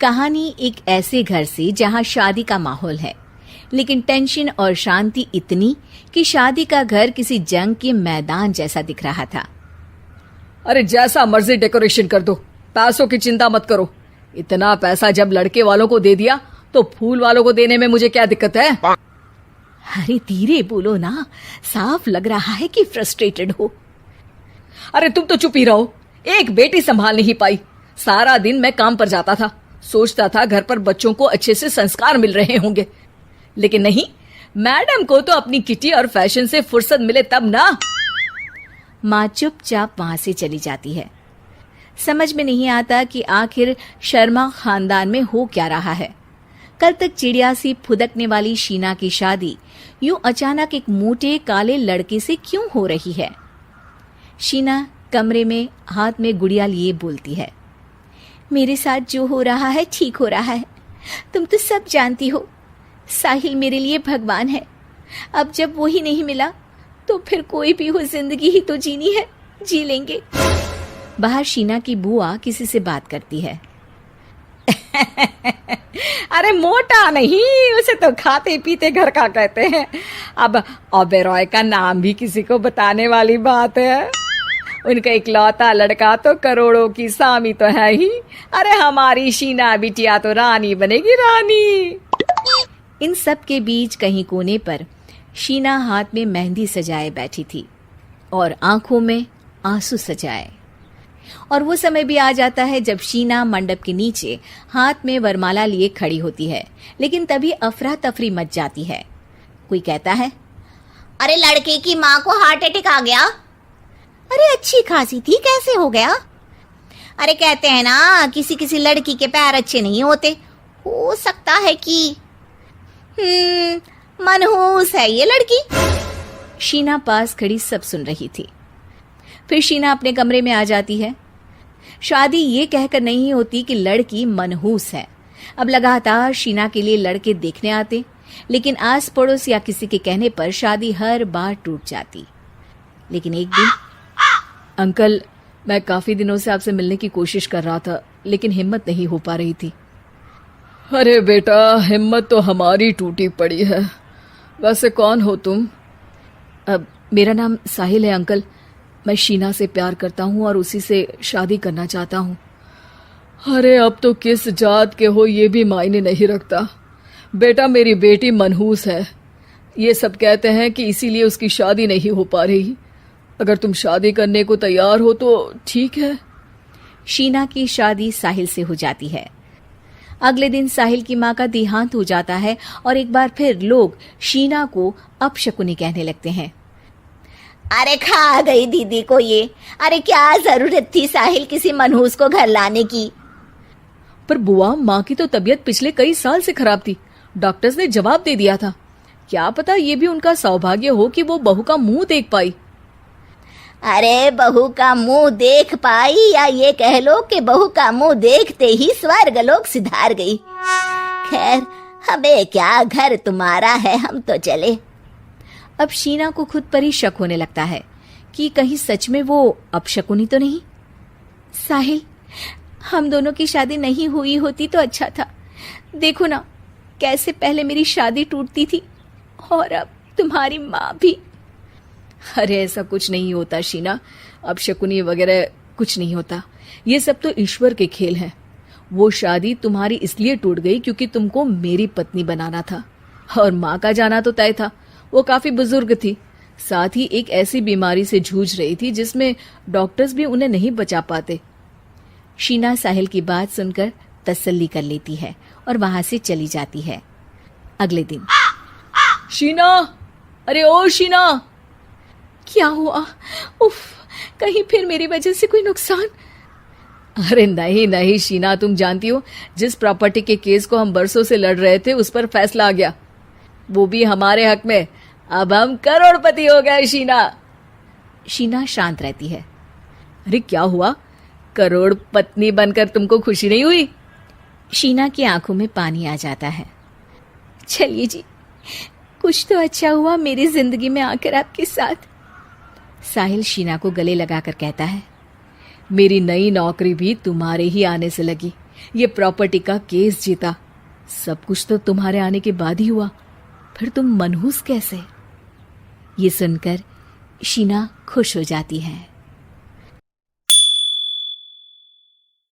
कहानी एक ऐसे घर से जहां शादी का माहौल है, लेकिन टेंशन और शांति इतनी कि शादी का घर किसी जंग के मैदान जैसा दिख रहा था। अरे जैसा मर्जी डेकोरेशन कर दो, पैसों की चिंता मत करो। इतना पैसा जब लड़के वालों को दे दिया तो फूल वालों को देने में मुझे क्या दिक्कत है? अरे धीरे बोलो ना, साफ लग रहा है कि फ्रस्ट्रेटेड हो। अरे तुम तो चुप ही रहो। एक बेटी संभाल नहीं पाई। सारा दिन मैं काम पर जाता था, सोचता था घर पर बच्चों को अच्छे से संस्कार मिल रहे होंगे, लेकिन नहीं, मैडम को तो अपनी किटी और फैशन से फुर्सत मिले तब ना। माँ चुपचाप वहां से चली जाती है। समझ में नहीं आता कि आखिर शर्मा खानदान में हो क्या रहा है। कल तक चिड़िया सी फुदकने वाली शीना की शादी यूं अचानक एक मोटे काले लड़के से क्यों हो रही है? शीना कमरे में हाथ में गुड़िया लिए बोलती है, मेरे साथ जो हो रहा है ठीक हो रहा है। तुम तो सब जानती हो, साहिल मेरे लिए भगवान है। अब जब वो ही नहीं मिला तो फिर कोई भी हो, जिंदगी ही तो जीनी है, जी लेंगे। बाहर शीना की बुआ किसी से बात करती है। अरे मोटा नहीं, उसे तो खाते पीते घर का कहते हैं। अब ओबेरॉय का नाम भी किसी को बताने वाली बात है। उनका इकलौता लड़का तो करोड़ों की सामी तो है ही। अरे हमारी शीना बिटिया तो रानी बनेगी, रानी। इन सब के बीच कहीं कोने पर शीना हाथ में मेहंदी सजाए बैठी थी और आंखों में आंसू सजाए। और वो समय भी आ जाता है जब शीना मंडप के नीचे हाथ में वरमाला लिए खड़ी होती है, लेकिन तभी अफरा तफरी मच जाती है। कोई कहता है, अरे लड़के की माँ को हार्ट अटैक आ गया। अरे अच्छी खासी थी, कैसे हो गया? अरे कहते हैं ना, किसी किसी लड़की के पैर अच्छे नहीं होते, हो सकता है कि मनहूस है ये लड़की। शीना पास खड़ी सब सुन रही थी। फिर शीना अपने कमरे में आ जाती है। शादी ये कहकर नहीं होती कि लड़की मनहूस है। अब लगातार शीना के लिए लड़के देखने आते, लेकिन आस पड़ोस या किसी के कहने पर शादी हर बार टूट जाती। लेकिन एक दिन, अंकल, मैं काफी दिनों से आपसे मिलने की कोशिश कर रहा था, लेकिन हिम्मत नहीं हो पा रही थी। अरे बेटा, हिम्मत तो हमारी टूटी पड़ी है। वैसे कौन हो तुम? अब मेरा नाम साहिल है अंकल। मैं शीना से प्यार करता हूँ और उसी से शादी करना चाहता हूँ। अरे अब तो किस जात के हो ये भी मायने नहीं रखता। बेटा, मेरी बेटी मनहूस है, ये सब कहते हैं कि इसीलिए उसकी शादी नहीं हो पा रही। अगर तुम शादी करने को तैयार हो तो ठीक है। शीना की शादी साहिल से हो जाती है। अगले दिन साहिल की माँ का देहांत हो जाता है और एक बार फिर लोग शीना को अपशकुनी कहने लगते हैं। अरे खा गई दीदी को ये। अरे क्या जरूरत थी साहिल किसी मनहूस को घर लाने की? पर बुआ, माँ की तो तबीयत पिछले कई साल से खराब थी। डॉक्टर्स ने जवाब दे दिया था। क्या पता ये भी उनका सौभाग्य हो कि वो बहू का मुंह देख पाई। अरे बहू का मुंह देख पाई, या ये कह लो कि बहू का मुंह देखते ही स्वर्ग लोक सिधार गई। खैर, हमें क्या, घर तुम्हारा है, हम तो चले। अब शीना को खुद पर ही शक होने लगता है कि कहीं सच में वो अपशकुनी तो नहीं। साहिल, हम दोनों की शादी नहीं हुई होती तो अच्छा था। देखो ना, कैसे पहले मेरी शादी टूटती थी और अब तुम्हारी माँ भी। अरे ऐसा कुछ नहीं होता शीना, अपशकुनी वगैरह कुछ नहीं होता। ये सब तो ईश्वर के खेल हैं। वो शादी तुम्हारी इसलिए टूट गई क्योंकि तुमको मेरी पत्नी बनाना था, और माँ का जाना तो तय था। वो काफी बुजुर्ग थी, साथ ही एक ऐसी बीमारी से जूझ रही थी जिसमें डॉक्टर्स भी उन्हें नहीं बचा पाते। शीना साहिल की बात सुनकर तसल्ली कर लेती है और वहां से चली जाती है। अगले दिन, शीना, अरे ओ शीना। क्या हुआ? उफ, कहीं फिर मेरी वजह से कोई नुकसान? अरे नहीं नहीं शीना, तुम जानती हो, जिस प्रॉपर्टी के केस को हम बरसों से लड़ रहे थे उस पर फैसला आ गया, वो भी हमारे हक में। अब हम करोड़पति हो गए शीना। शीना शांत रहती है। अरे क्या हुआ? करोड़ पत्नी बनकर तुमको खुशी नहीं हुई? शीना की आंखों में पानी आ जाता है। चलिए जी, कुछ तो अच्छा हुआ मेरी जिंदगी में आकर आपके साथ। साहिल शीना को गले लगाकर कहता है, मेरी नई नौकरी भी तुम्हारे ही आने से लगी। ये प्रॉपर्टी का केस जीता। सब कुछ तो तुम्हारे आने के बाद ही हुआ, फिर तुम मनहूस कैसे? ये सुनकर शीना खुश हो जाती है।